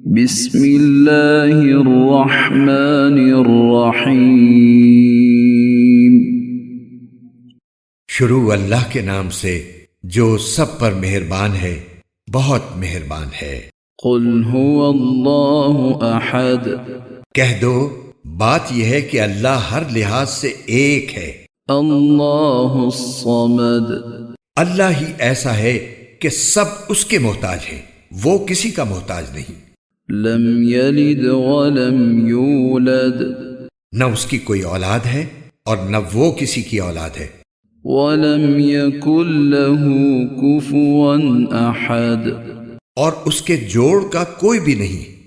بسم اللہ الرحمن الرحیم۔ شروع اللہ کے نام سے جو سب پر مہربان ہے، بہت مہربان ہے۔ قل هو اللہ احد، کہہ دو بات یہ ہے کہ اللہ ہر لحاظ سے ایک ہے۔ اللہ الصمد، اللہ ہی ایسا ہے کہ سب اس کے محتاج ہیں، وہ کسی کا محتاج نہیں۔ لم یلد ولم یولد، نہ اس کی کوئی اولاد ہے اور نہ وہ کسی کی اولاد ہے۔ ولم یکن له کفوا احد، اور اس کے جوڑ کا کوئی بھی نہیں۔